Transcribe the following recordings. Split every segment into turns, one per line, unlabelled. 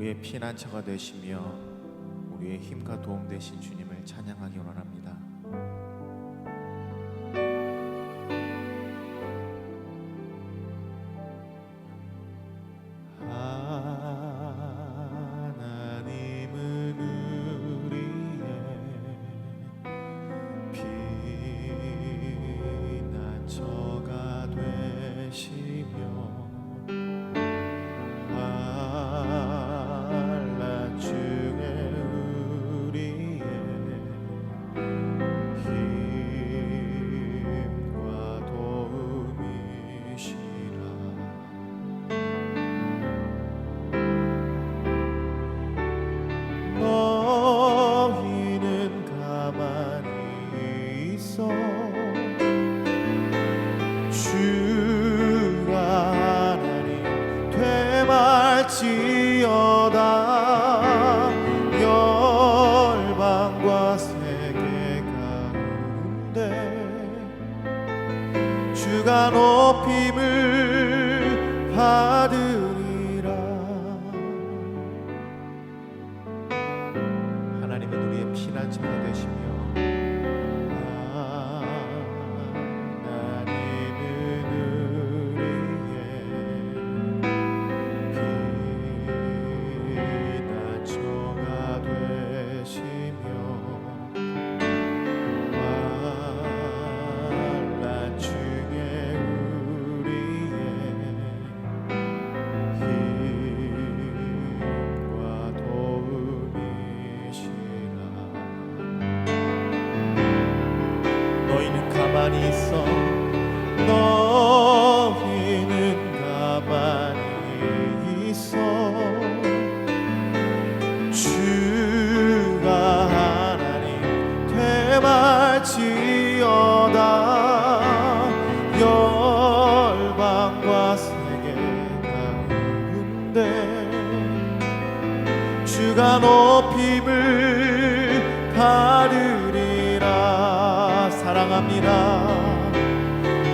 우리의 피난처가 되시며 우리의 힘과 도움 되신 주님을 찬양하기 원합니다. 하나님은 우리의 피난처가 되시며 환난 중에 우리의 힘과 도움이시라. 너희는 가만히 있어 주가 하나님 되말지어다. 열방과 세계 가운데 주가 높임을 받으리라. 하나님은 우리의 피난처가 되시며 가만히 있어. 너희는 가만히 있어 주가 하나님 되말지어다. 열방과 세계 가운데 주가 높임을 받으리라. 사랑합니다.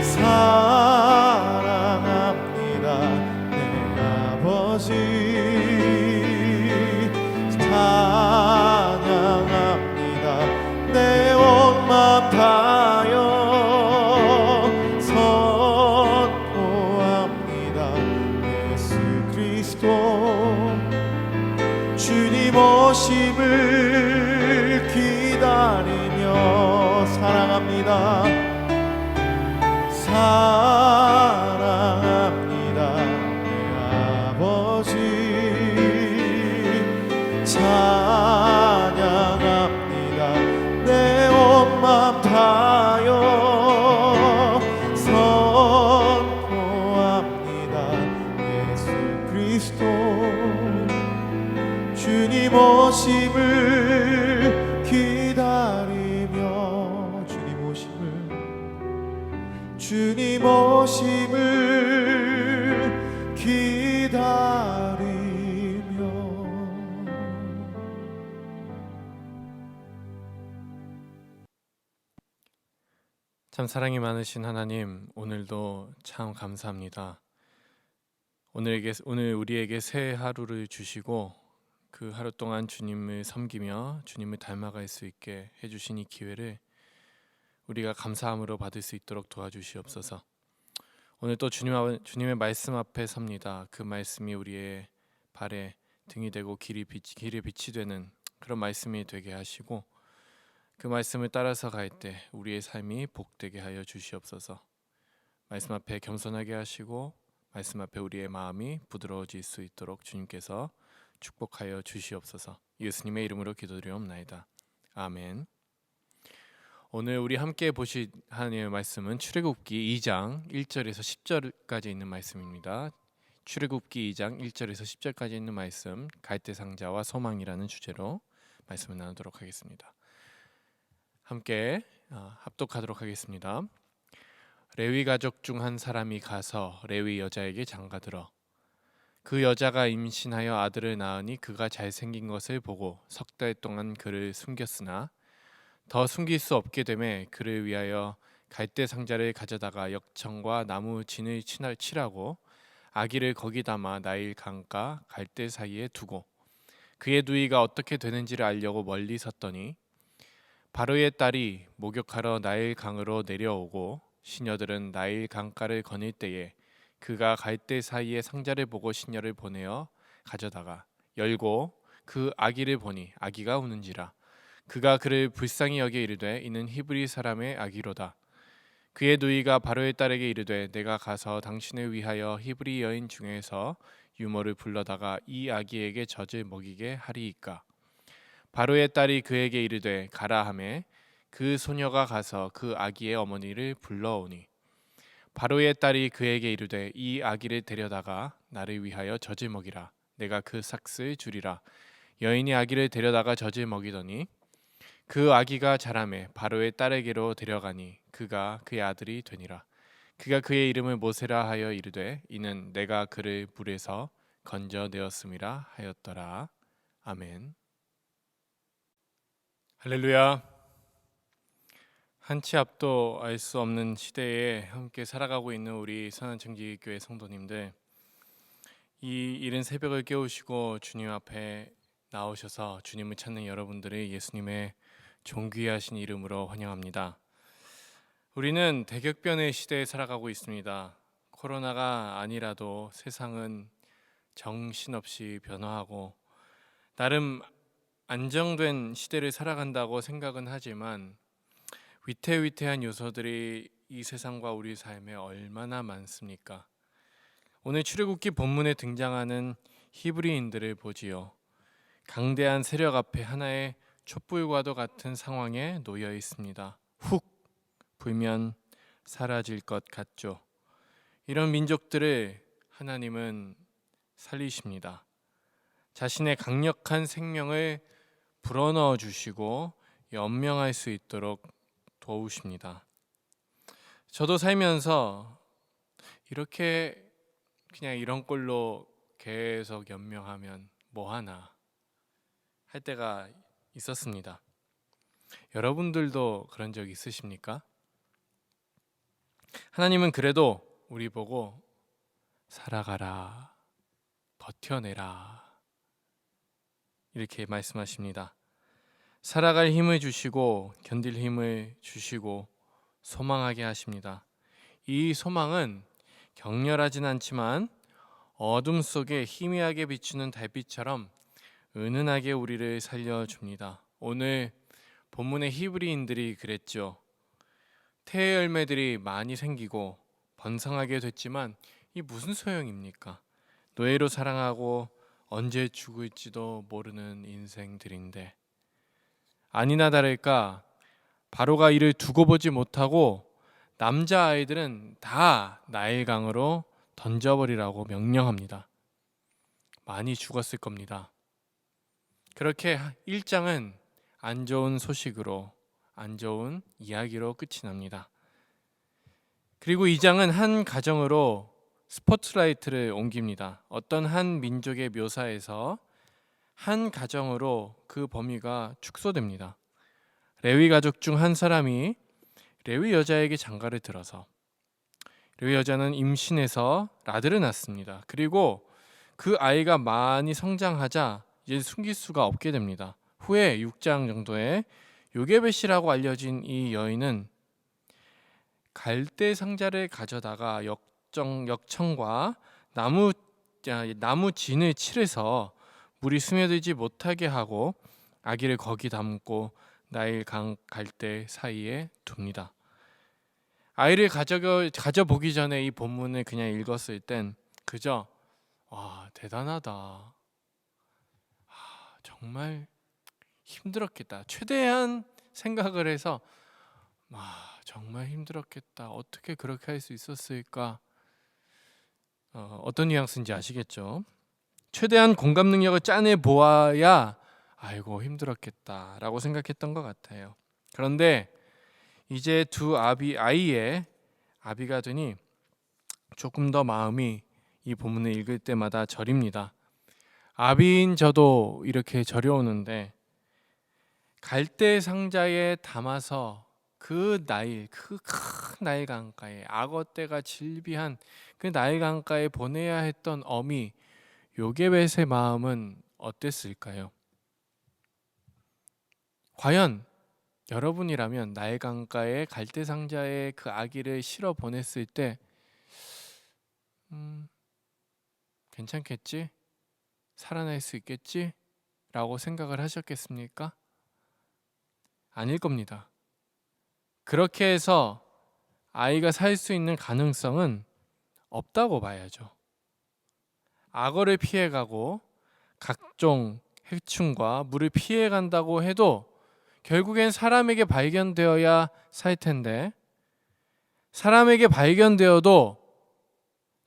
사랑합니다. 내 아버지 찬양합니다. 내 온 마음 다하여 선포합니다. 예수 그리스도 주님 오심을 기다리며 사랑합니다. 사랑합니다. 내 아버지 찬양합니다. 내 온 마음 다하여 선포합니다. 예수 그리스도 주님 오심을 기다리며 주님 오심을 기다리며.
참 사랑이 많으신 하나님, 오늘도 참 감사합니다. 오늘 우리에게 새 하루를 주시고 그 하루 동안 주님을 섬기며 주님을 닮아갈 수 있게 해주신 이 기회를 우리가 감사함으로 받을 수 있도록 도와주시옵소서. 오늘 또 주님의 말씀 앞에 섭니다. 그 말씀이 우리의 발에 등이 되고 길이 빛이 되는 그런 말씀이 되게 하시고 그 말씀을 따라서 갈 때 우리의 삶이 복되게 하여 주시옵소서. 말씀 앞에 겸손하게 하시고 말씀 앞에 우리의 마음이 부드러워질 수 있도록 주님께서 축복하여 주시옵소서. 예수님의 이름으로 기도드리옵나이다. 아멘. 오늘 우리 함께 보실 하나님의 말씀은 출애굽기 2장 1절에서 10절까지 있는 말씀입니다. 출애굽기 2장 1절에서 10절까지 있는 말씀, 갈대상자와 소망이라는 주제로 말씀을 나누도록 하겠습니다. 함께 합독하도록 하겠습니다. 레위 가족 중 한 사람이 가서 레위 여자에게 장가들어 그 여자가 임신하여 아들을 낳으니 그가 잘생긴 것을 보고 석 달 동안 그를 숨겼으나 더 숨길 수 없게 되매 그를 위하여 갈대 상자를 가져다가 역청과 나무 진을 칠하고 아기를 거기 담아 나일 강가 갈대 사이에 두고 그의 누이가 어떻게 되는지를 알려고 멀리 섰더니 바로의 딸이 목욕하러 나일 강으로 내려오고 시녀들은 나일 강가를 거닐 때에 그가 갈대 사이에 상자를 보고 시녀를 보내어 가져다가 열고 그 아기를 보니 아기가 우는지라 그가 그를 불쌍히 여겨 이르되 이는 히브리 사람의 아기로다. 그의 누이가 바로의 딸에게 이르되 내가 가서 당신을 위하여 히브리 여인 중에서 유모를 불러다가 이 아기에게 젖을 먹이게 하리이까. 바로의 딸이 그에게 이르되 가라 하매 그 소녀가 가서 그 아기의 어머니를 불러오니 바로의 딸이 그에게 이르되 이 아기를 데려다가 나를 위하여 젖을 먹이라. 내가 그 삭슬 주리라. 여인이 아기를 데려다가 젖을 먹이더니 그 아기가 자라매 바로의 딸에게로 데려가니 그가 그의 아들이 되니라. 그가 그의 이름을 모세라 하여 이르되 이는 내가 그를 물에서 건져내었음이라 하였더라. 아멘. 할렐루야. 한치 앞도 알 수 없는 시대에 함께 살아가고 있는 우리 선한증기교회 성도님들, 이 이른 새벽을 깨우시고 주님 앞에 나오셔서 주님을 찾는 여러분들을 예수님의 존귀하신 이름으로 환영합니다. 우리는 대격변의 시대에 살아가고 있습니다. 코로나가 아니라도 세상은 정신없이 변화하고 나름 안정된 시대를 살아간다고 생각은 하지만 위태위태한 요소들이 이 세상과 우리 삶에 얼마나 많습니까? 오늘 출애굽기 본문에 등장하는 히브리인들을 보지요. 강대한 세력 앞에 하나의 촛불과도 같은 상황에 놓여 있습니다. 훅 불면 사라질 것 같죠. 이런 민족들을 하나님은 살리십니다. 자신의 강력한 생명을 불어넣어 주시고 연명할 수 있도록 도우십니다. 저도 살면서 이렇게 그냥 이런 꼴로 계속 연명하면 뭐하나 할 때가 있었습니다. 여러분들도 그런 적 있으십니까? 하나님은 그래도 우리 보고 살아가라, 버텨내라 이렇게 말씀하십니다. 살아갈 힘을 주시고 견딜 힘을 주시고 소망하게 하십니다. 이 소망은 격렬하진 않지만 어둠 속에 희미하게 비추는 달빛처럼 은은하게 우리를 살려줍니다. 오늘 본문의 히브리인들이 그랬죠. 태의 열매들이 많이 생기고 번성하게 됐지만 이 무슨 소용입니까? 노예로 사랑하고 언제 죽을지도 모르는 인생들인데, 아니나 다를까 바로가 이를 두고 보지 못하고 남자아이들은 다 나일강으로 던져버리라고 명령합니다. 많이 죽었을 겁니다. 그렇게 1장은 안 좋은 소식으로, 안 좋은 이야기로 끝이 납니다. 그리고 2장은 한 가정으로 스포트라이트를 옮깁니다. 어떤 한 민족의 묘사에서 한 가정으로 그 범위가 축소됩니다. 레위 가족 중 한 사람이 레위 여자에게 장가를 들어서 레위 여자는 임신해서 아들을 낳습니다. 그리고 그 아이가 많이 성장하자 이제 숨길 수가 없게 됩니다. 후에 6장 정도에 요게벳이라고 알려진 이 여인은 갈대 상자를 가져다가 역청과 나무 진을 칠해서 물이 스며들지 못하게 하고 아기를 거기 담고 나일 강 갈대 사이에 둡니다. 아이를 가져보기 전에 이 본문을 그냥 읽었을 땐 그저 와, 대단하다, 정말 힘들었겠다, 최대한 생각을 해서 정말 힘들었겠다, 어떻게 그렇게 할 수 있었을까. 어떤 뉘앙스인지 아시겠죠? 최대한 공감 능력을 짜내 보아야 아이고 힘들었겠다라고 생각했던 것 같아요. 그런데 이제 두 아이의 아비가 되니 조금 더 마음이 이 본문을 읽을 때마다 저립니다. 아비인 저도 이렇게 저려오는데 갈대 상자에 담아서 그 큰 나일 강가에, 악어 떼가 질비한 그 나일 강가에 보내야 했던 어미 요게벳의 마음은 어땠을까요? 과연 여러분이라면 나일 강가에 갈대 상자에 그 아기를 실어 보냈을 때 괜찮겠지? 살아날 수 있겠지? 라고 생각을 하셨겠습니까? 아닐 겁니다. 그렇게 해서 아이가 살 수 있는 가능성은 없다고 봐야죠. 악어를 피해가고 각종 해충과 물을 피해간다고 해도 결국엔 사람에게 발견되어야 살 텐데, 사람에게 발견되어도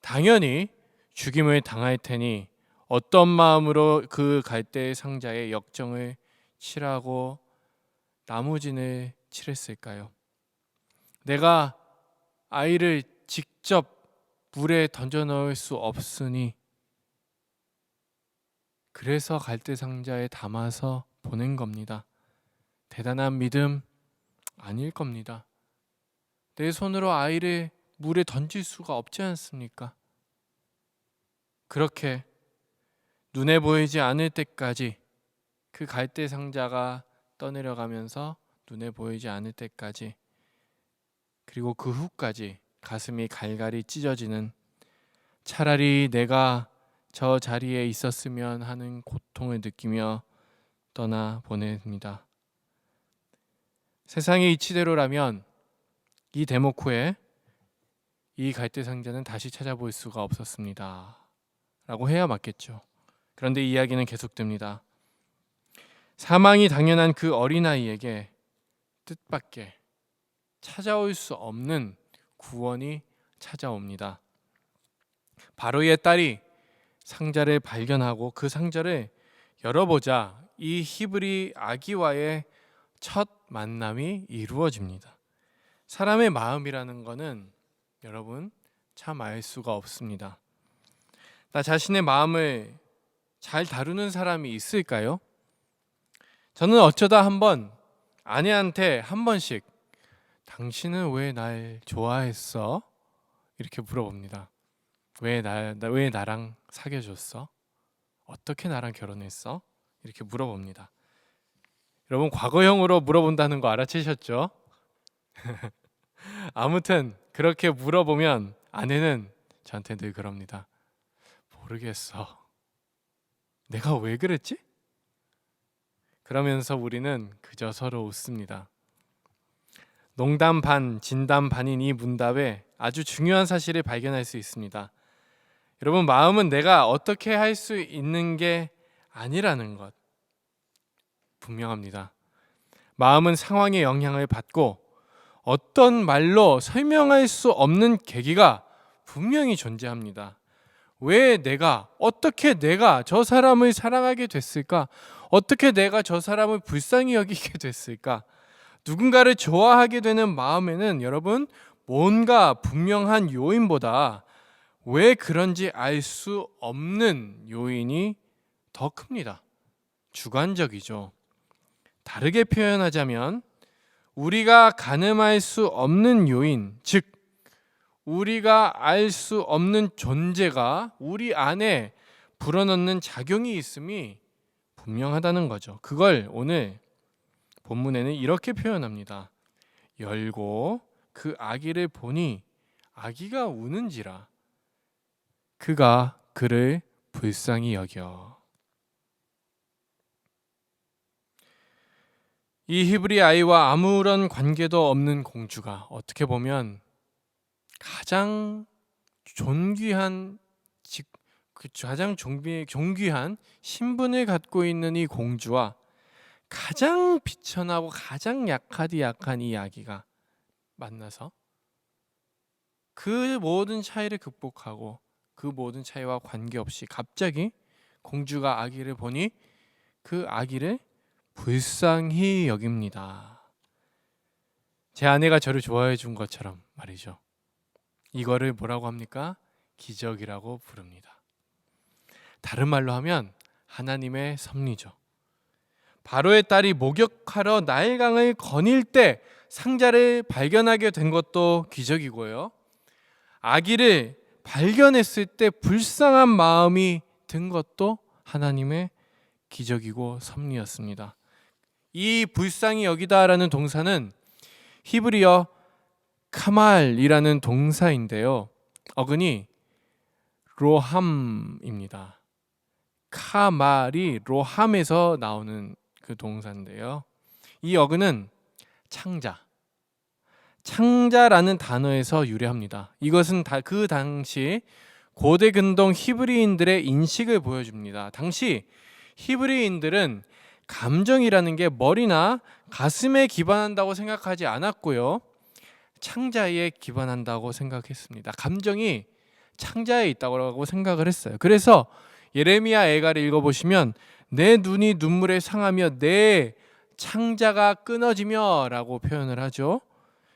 당연히 죽임을 당할 테니 어떤 마음으로 그 갈대의 상자에 역정을 칠하고 나무진을 칠했을까요? 내가 아이를 직접 물에 던져 넣을 수 없으니 그래서 갈대 상자에 담아서 보낸 겁니다. 대단한 믿음 아닐 겁니다. 내 손으로 아이를 물에 던질 수가 없지 않습니까? 그렇게 눈에 보이지 않을 때까지 그 갈대 상자가 떠내려가면서 눈에 보이지 않을 때까지, 그리고 그 후까지 가슴이 갈갈이 찢어지는, 차라리 내가 저 자리에 있었으면 하는 고통을 느끼며 떠나 보냅니다. 세상의 이치대로라면 이 대목 후에 이 갈대 상자는 다시 찾아볼 수가 없었습니다 라고 해야 맞겠죠. 그런데 이야기는 계속됩니다. 사망이 당연한 그 어린아이에게 뜻밖의 찾아올 수 없는 구원이 찾아옵니다. 바로의 딸이 상자를 발견하고 그 상자를 열어보자 이 히브리 아기와의 첫 만남이 이루어집니다. 사람의 마음이라는 것은 여러분 참 알 수가 없습니다. 나 자신의 마음을 잘 다루는 사람이 있을까요? 저는 어쩌다 한번 아내한테 한 번씩 당신은 왜 날 좋아했어? 이렇게 물어봅니다. 왜 나랑 사귀어줬어? 어떻게 나랑 결혼했어? 이렇게 물어봅니다. 여러분 과거형으로 물어본다는 거 알아채셨죠? 아무튼 그렇게 물어보면 아내는 저한테 늘 그럽니다. 모르겠어. 내가 왜 그랬지? 그러면서 우리는 그저 서로 웃습니다. 농담 반, 진담 반인 이 문답에 아주 중요한 사실을 발견할 수 있습니다. 여러분, 마음은 내가 어떻게 할 수 있는 게 아니라는 것 분명합니다. 마음은 상황의 영향을 받고 어떤 말로 설명할 수 없는 계기가 분명히 존재합니다. 왜 내가, 어떻게 내가 저 사람을 사랑하게 됐을까? 어떻게 내가 저 사람을 불쌍히 여기게 됐을까? 누군가를 좋아하게 되는 마음에는 여러분 뭔가 분명한 요인보다 왜 그런지 알 수 없는 요인이 더 큽니다. 주관적이죠. 다르게 표현하자면 우리가 가늠할 수 없는 요인, 즉 우리가 알 수 없는 존재가 우리 안에 불어넣는 작용이 있음이 분명하다는 거죠. 그걸 오늘 본문에는 이렇게 표현합니다. 열고 그 아기를 보니 아기가 우는지라 그가 그를 불쌍히 여겨. 이 히브리 아이와 아무런 관계도 없는 공주가 어떻게 보면 가장 존귀한 존귀한 신분을 갖고 있는 이 공주와 가장 비천하고 가장 약한 이 아기가 만나서 그 모든 차이를 극복하고 그 모든 차이와 관계없이 갑자기 공주가 아기를 보니 그 아기를 불쌍히 여깁니다. 제 아내가 저를 좋아해 준 것처럼 말이죠. 이거를 뭐라고 합니까? 기적이라고 부릅니다. 다른 말로 하면 하나님의 섭리죠. 바로의 딸이 목욕하러 나일강을 거닐 때 상자를 발견하게 된 것도 기적이고요. 아기를 발견했을 때 불쌍한 마음이 든 것도 하나님의 기적이고 섭리였습니다. 이 불쌍히 여기다라는 동사는 히브리어 카말이라는 동사인데요. 어근이 로함입니다. 카말이 로함에서 나오는 그 동사인데요. 이 어근은 창자라는 단어에서 유래합니다. 이것은 그 당시 고대 근동 히브리인들의 인식을 보여줍니다. 당시 히브리인들은 감정이라는 게 머리나 가슴에 기반한다고 생각하지 않았고요. 창자에 기반한다고 생각했습니다. 감정이 창자에 있다고 생각을 했어요. 그래서 예레미야 애가를 읽어보시면 내 눈이 눈물에 상하며 내 창자가 끊어지며 라고 표현을 하죠.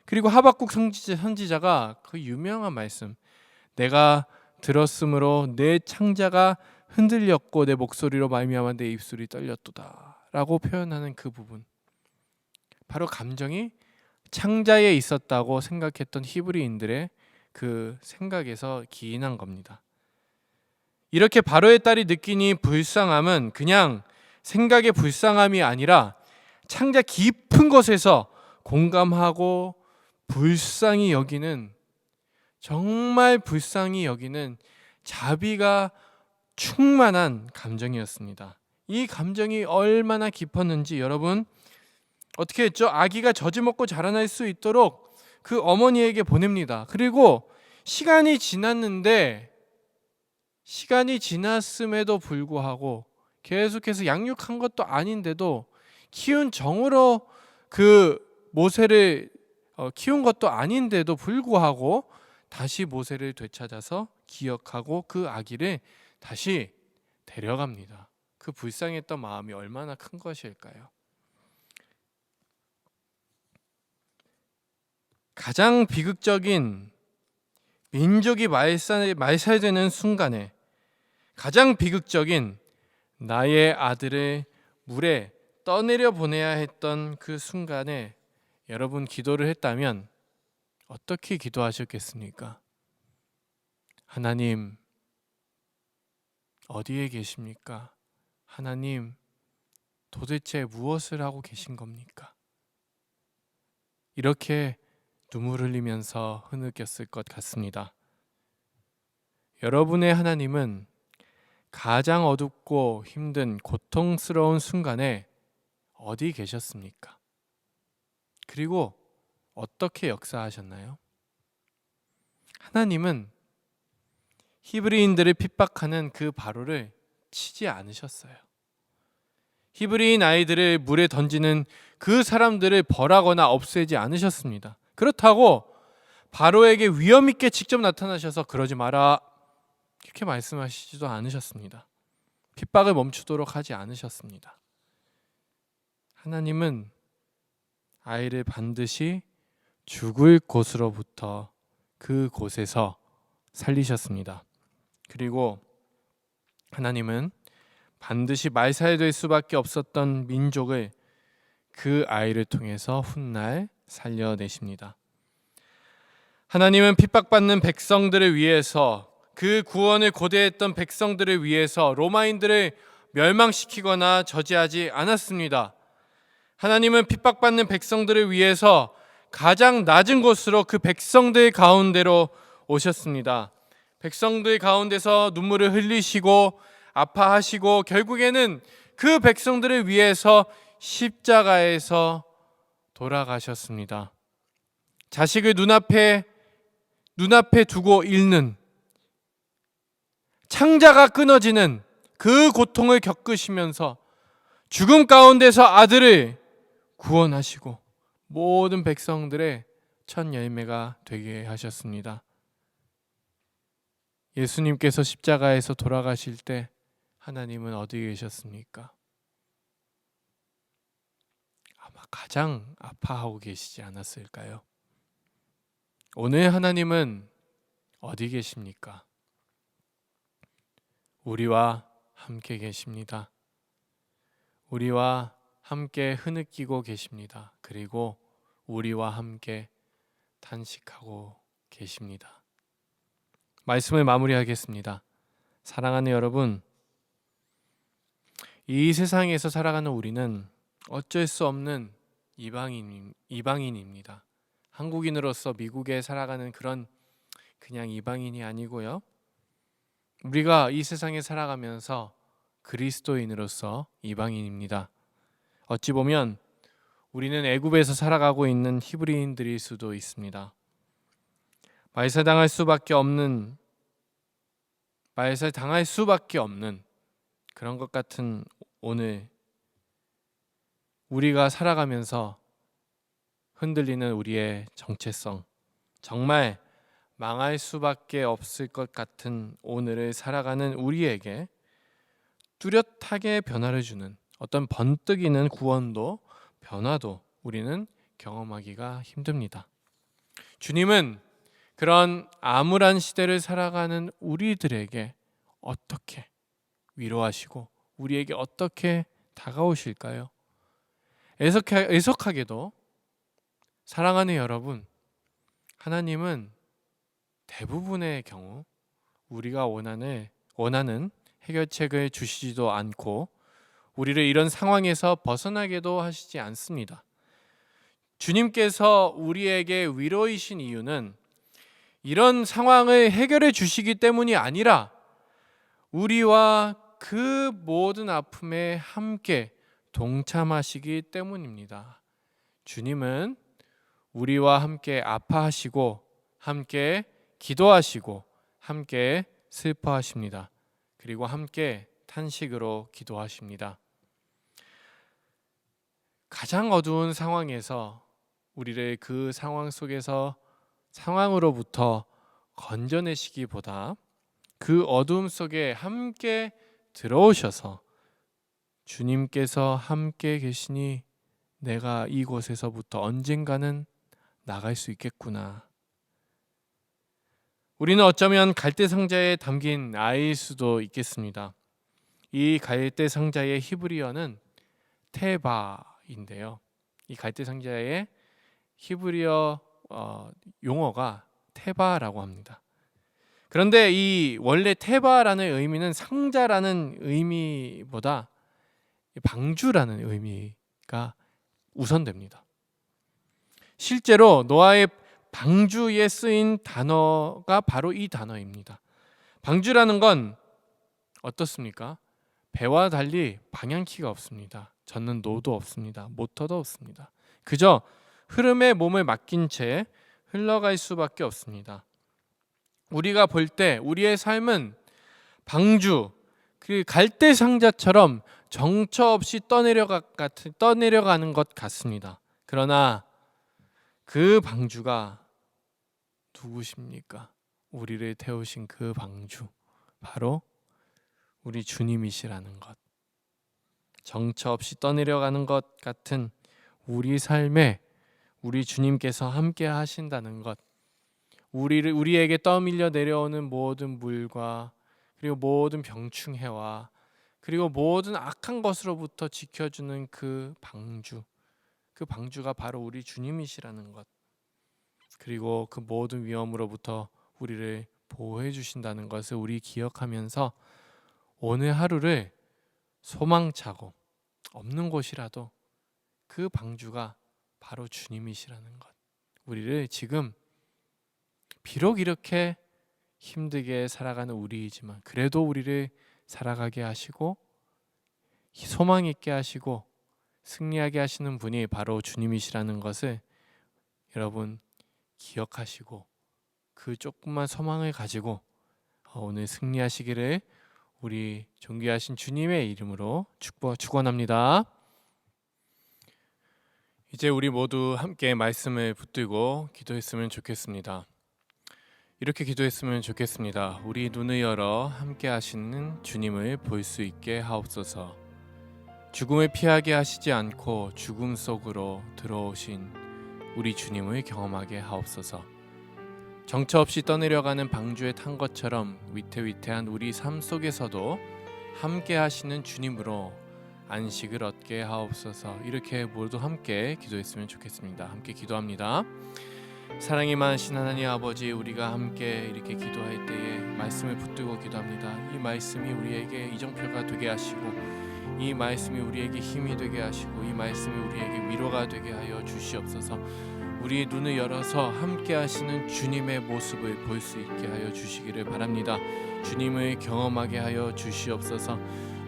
그리고 하박국 선지자가 그 유명한 말씀, 내가 들었으므로 내 창자가 흔들렸고 내 목소리로 말미암아 내 입술이 떨렸도다 라고 표현하는 그 부분, 바로 감정이 창자에 있었다고 생각했던 히브리인들의 그 생각에서 기인한 겁니다. 이렇게 바로의 딸이 느끼니 불쌍함은 그냥 생각의 불쌍함이 아니라 창자 깊은 곳에서 공감하고 불쌍히 여기는, 정말 불쌍히 여기는 자비가 충만한 감정이었습니다. 이 감정이 얼마나 깊었는지 여러분 어떻게 했죠? 아기가 젖을 먹고 자라날 수 있도록 그 어머니에게 보냅니다. 그리고 시간이 지났음에도 불구하고 계속해서 양육한 것도 아닌데도 키운 정으로 그 모세를 키운 것도 아닌데도 불구하고 다시 모세를 되찾아서 기억하고 그 아기를 다시 데려갑니다. 그 불쌍했던 마음이 얼마나 큰 것일까요? 가장 비극적인 민족이 말살되는 순간에 가장 비극적인 나의 아들을 물에 떠내려 보내야 했던 그 순간에 여러분 기도를 했다면 어떻게 기도하셨겠습니까? 하나님, 어디에 계십니까? 하나님, 도대체 무엇을 하고 계신 겁니까? 이렇게 눈물 흘리면서 흐느꼈을 것 같습니다. 여러분의 하나님은 가장 어둡고 힘든 고통스러운 순간에 어디 계셨습니까? 그리고 어떻게 역사하셨나요? 하나님은 히브리인들을 핍박하는 그 바로를 치지 않으셨어요. 히브리인 아이들을 물에 던지는 그 사람들을 벌하거나 없애지 않으셨습니다. 그렇다고 바로에게 위험 있게 직접 나타나셔서 그러지 마라 이렇게 말씀하시지도 않으셨습니다. 핍박을 멈추도록 하지 않으셨습니다. 하나님은 아이를 반드시 죽을 곳으로부터 그 곳에서 살리셨습니다. 그리고 하나님은 반드시 말살될 수밖에 없었던 민족을 그 아이를 통해서 훗날 살려내십니다. 하나님은 핍박받는 백성들을 위해서, 그 구원을 고대했던 백성들을 위해서 로마인들을 멸망시키거나 저지하지 않았습니다. 하나님은 핍박받는 백성들을 위해서 가장 낮은 곳으로 그 백성들 가운데로 오셨습니다. 백성들 가운데서 눈물을 흘리시고 아파하시고 결국에는 그 백성들을 위해서 십자가에서 돌아가셨습니다. 자식을 눈앞에 두고 잃는, 창자가 끊어지는 그 고통을 겪으시면서 죽음 가운데서 아들을 구원하시고 모든 백성들의 첫 열매가 되게 하셨습니다. 예수님께서 십자가에서 돌아가실 때 하나님은 어디 계셨습니까? 아마 가장 아파하고 계시지 않았을까요? 오늘 하나님은 어디 계십니까? 우리와 함께 계십니다. 우리와 함께 흐느끼고 계십니다. 그리고 우리와 함께 탄식하고 계십니다. 말씀을 마무리하겠습니다. 사랑하는 여러분, 이 세상에서 살아가는 우리는 어쩔 수 없는 이방인입니다. 한국인으로서 미국에 살아가는 그런 그냥 이방인이 아니고요. 우리가 이 세상에 살아가면서 그리스도인으로서 이방인입니다. 어찌 보면 우리는 애굽에서 살아가고 있는 히브리인들일 수도 있습니다. 말살당할 수밖에 없는 그런 것 같은 오늘 우리가 살아가면서 흔들리는 우리의 정체성, 정말 망할 수밖에 없을 것 같은 오늘을 살아가는 우리에게 뚜렷하게 변화를 주는 어떤 번뜩이는 구원도 변화도 우리는 경험하기가 힘듭니다. 주님은 그런 암울한 시대를 살아가는 우리들에게 어떻게 위로하시고 우리에게 어떻게 다가오실까요? 애석하게도 사랑하는 여러분, 하나님은 대부분의 경우 우리가 원하는 해결책을 주시지도 않고 우리를 이런 상황에서 벗어나게도 하시지 않습니다. 주님께서 우리에게 위로이신 이유는 이런 상황을 해결해 주시기 때문이 아니라 우리와 그 모든 아픔에 함께 동참하시기 때문입니다. 주님은 우리와 함께 아파하시고 함께 기도하시고 함께 슬퍼하십니다. 그리고 함께 탄식으로 기도하십니다. 가장 어두운 상황에서 우리를 그 상황으로부터 건져내시기보다 그 어두움 속에 함께 들어오셔서 주님께서 함께 계시니 내가 이곳에서부터 언젠가는 나갈 수 있겠구나. 우리는 어쩌면 갈대 상자에 담긴 아이일 수도 있겠습니다. 이 갈대 상자의 히브리어는 테바인데요. 이 갈대 상자의 히브리어 용어가 테바라고 합니다. 그런데 이 원래 테바라는 의미는 상자라는 의미보다 방주라는 의미가 우선됩니다. 실제로 노아의 방주에 쓰인 단어가 바로 이 단어입니다. 방주라는 건 어떻습니까? 배와 달리 방향키가 없습니다. 젓는 노도 없습니다. 모터도 없습니다. 그저 흐름에 몸을 맡긴 채 흘러갈 수밖에 없습니다. 우리가 볼 때 우리의 삶은 방주, 그 갈대 상자처럼 정처 없이 떠내려가는 것 같습니다. 그러나 그 방주가 누구십니까? 우리를 태우신 그 방주, 바로 우리 주님이시라는 것. 정처 없이 떠내려가는 것 같은 우리 삶에 우리 주님께서 함께 하신다는 것, 우리에게 떠밀려 내려오는 모든 물과 그리고 모든 병충해와 그리고 모든 악한 것으로부터 지켜주는 그 방주가 바로 우리 주님이시라는 것, 그리고 그 모든 위험으로부터 우리를 보호해 주신다는 것을 우리 기억하면서 오늘 하루를 소망차고 없는 곳이라도 그 방주가 바로 주님이시라는 것, 우리를 지금 비록 이렇게 힘들게 살아가는 우리이지만 그래도 우리를 살아가게 하시고 소망 있게 하시고 승리하게 하시는 분이 바로 주님이시라는 것을 여러분 기억하시고 그 조그만 소망을 가지고 오늘 승리하시기를 우리 존귀하신 주님의 이름으로 축원합니다. 이제 우리 모두 함께 말씀을 붙들고 기도했으면 좋겠습니다. 이렇게 기도했으면 좋겠습니다. 우리 눈을 열어 함께 하시는 주님을 볼 수 있게 하옵소서. 죽음을 피하게 하시지 않고 죽음 속으로 들어오신 우리 주님을 경험하게 하옵소서. 정처 없이 떠내려가는 방주에 탄 것처럼 위태위태한 우리 삶 속에서도 함께 하시는 주님으로 안식을 얻게 하옵소서. 이렇게 모두 함께 기도했으면 좋겠습니다. 함께 기도합니다. 사랑이 많으신 하나님 아버지, 우리가 함께 이렇게 기도할 때에 말씀을 붙들고 기도합니다. 이 말씀이 우리에게 이정표가 되게 하시고 이 말씀이 우리에게 힘이 되게 하시고 이 말씀이 우리에게 위로가 되게 하여 주시옵소서. 우리의 눈을 열어서 함께 하시는 주님의 모습을 볼 수 있게 하여 주시기를 바랍니다. 주님을 경험하게 하여 주시옵소서.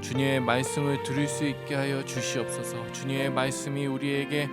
주님의 말씀을 들을 수 있게 하여 주시옵소서. 주님의 말씀이 우리에게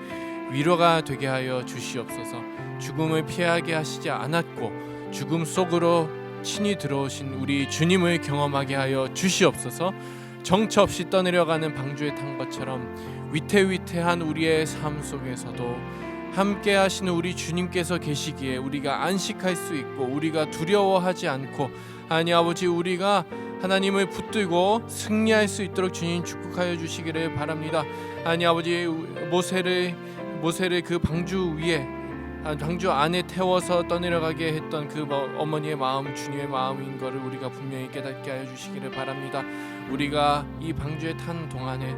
위로가 되게 하여 주시옵소서. 죽음을 피하게 하시지 않았고 죽음 속으로 친히 들어오신 우리 주님을 경험하게 하여 주시옵소서. 정처 없이 떠내려가는 방주에 탄 것처럼 위태위태한 우리의 삶 속에서도 함께 하시는 우리 주님께서 계시기에 우리가 안식할 수 있고 우리가 두려워하지 않고 아버지 우리가 하나님을 붙들고 승리할 수 있도록 주님 축복하여 주시기를 바랍니다. 아버지 모세를 그 방주 위에 방주 안에 태워서 떠내려가게 했던 그 어머니의 마음 주님의 마음인 것을 우리가 분명히 깨닫게 하여 주시기를 바랍니다. 우리가 이 방주에 탄 동안에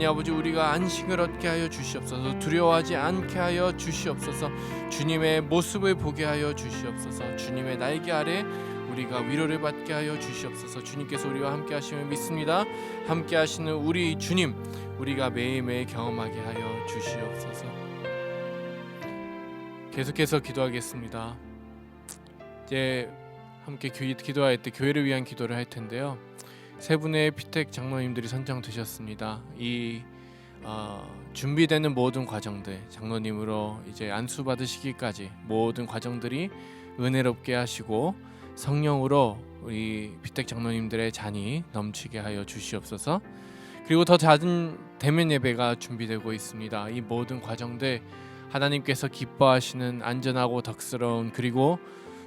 아버지 우리가 안식을 얻게 하여 주시옵소서. 두려워하지 않게 하여 주시옵소서. 주님의 모습을 보게 하여 주시옵소서. 주님의 날개 아래 우리가 위로를 받게 하여 주시옵소서. 주님께서 우리와 함께 하심을 믿습니다. 함께 하시는 우리 주님 우리가 매일매일 경험하게 하여 주시옵소서. 계속해서 기도하겠습니다. 이제 함께 기도할 때 교회를 위한 기도를 할 텐데요. 세 분의 피택 장로님들이 선정되셨습니다. 이 준비되는 모든 과정들 장로님으로 이제 안수 받으시기까지 모든 과정들이 은혜롭게 하시고 성령으로 우리 피택 장로님들의 잔이 넘치게 하여 주시옵소서. 그리고 더 잦은 대면 예배가 준비되고 있습니다. 이 모든 과정들 하나님께서 기뻐하시는 안전하고 덕스러운 그리고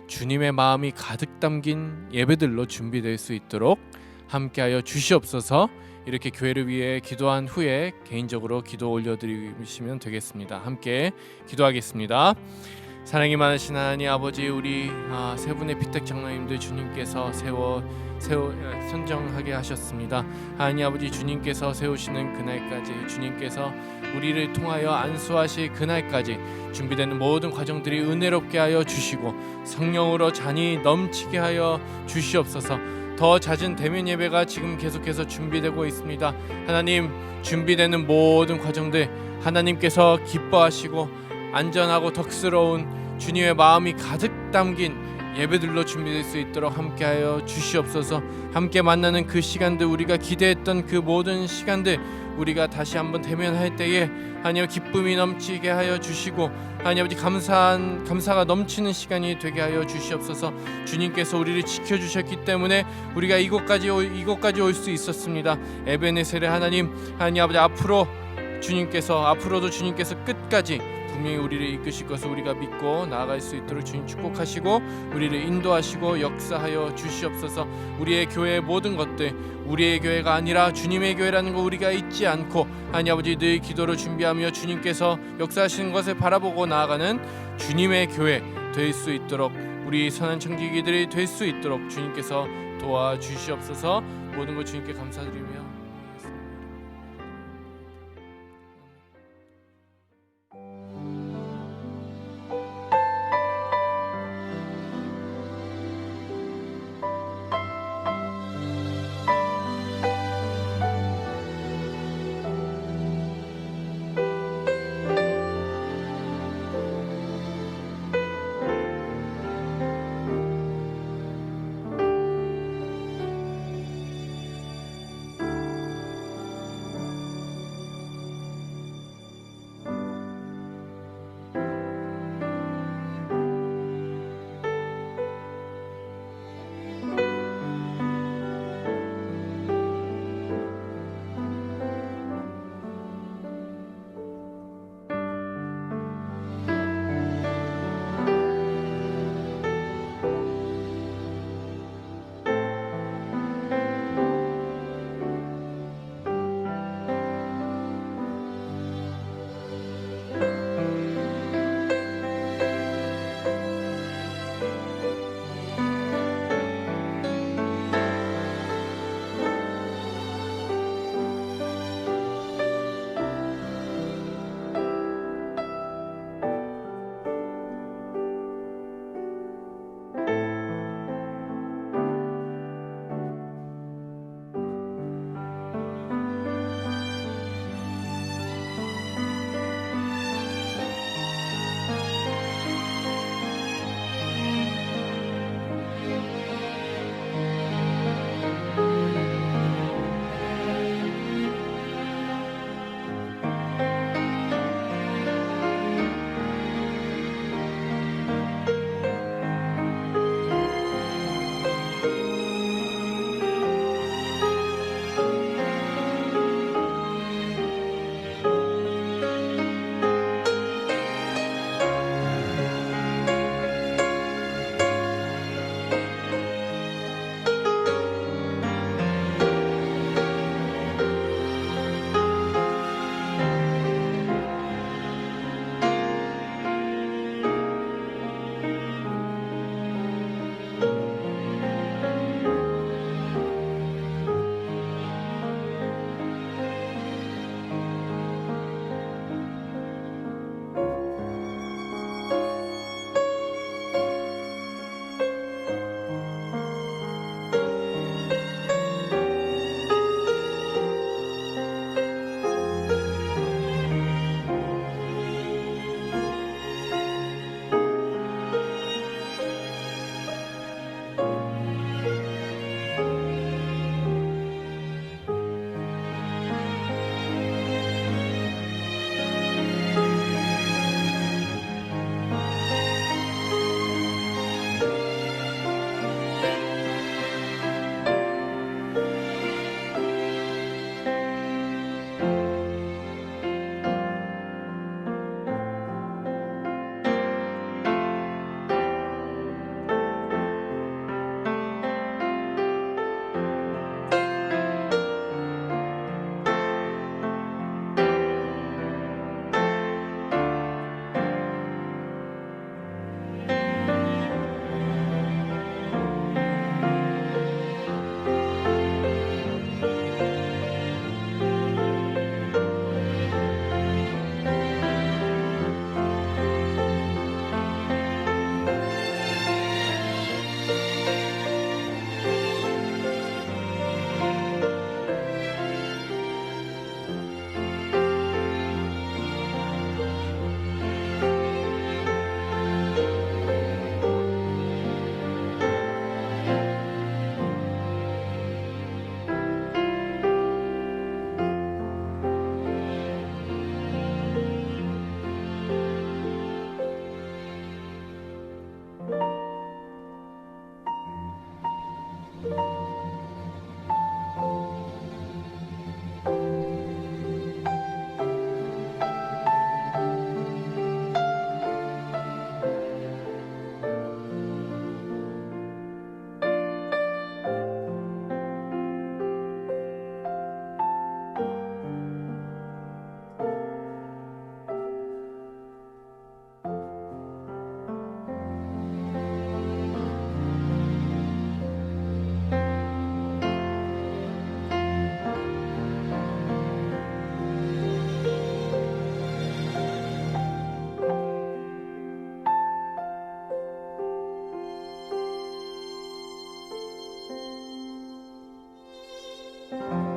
주님의 마음이 가득 담긴 예배들로 준비될 수 있도록 함께하여 주시옵소서. 이렇게 교회를 위해 기도한 후에 개인적으로 기도 올려드리시면 되겠습니다. 함께 기도하겠습니다. 사랑이 많으신 하나님 아버지 우리 세 분의 피택 장로님들 주님께서 선정하게 하셨습니다. 하나님 아버지 주님께서 세우시는 그날까지 주님께서 우리를 통하여 안수하실 그날까지 준비되는 모든 과정들이 은혜롭게 하여 주시고 성령으로 잔이 넘치게 하여 주시옵소서. 더 잦은 대면 예배가 지금 계속해서 준비되고 있습니다. 하나님 준비되는 모든 과정들 하나님께서 기뻐하시고 안전하고 덕스러운 주님의 마음이 가득 담긴 예배들로 준비될 수 있도록 함께하여 주시옵소서. 함께 만나는 그 시간들 우리가 기대했던 그 모든 시간들 우리가 다시 한번 대면할 때에 하나님 기쁨이 넘치게 하여 주시고 하나님 아버지 감사가 넘치는 시간이 되게 하여 주시옵소서. 주님께서 우리를 지켜주셨기 때문에 우리가 이곳까지 올 수 있었습니다. 에베네셀의 하나님 아버지 앞으로도 주님께서 끝까지 분명히 우리를 이끄실 것을 우리가 믿고 나아갈 수 있도록 주님 축복하시고 우리를 인도하시고 역사하여 주시옵소서. 우리의 교회의 모든 것들 우리의 교회가 아니라 주님의 교회라는 거 우리가 잊지 않고 하나님 아버지 늘 기도로 준비하며 주님께서 역사하시는 것을 바라보고 나아가는 주님의 교회 될 수 있도록 우리 선한 청지기들이 될 수 있도록 주님께서 도와주시옵소서. 모든 것 주님께 감사드리며 아멘.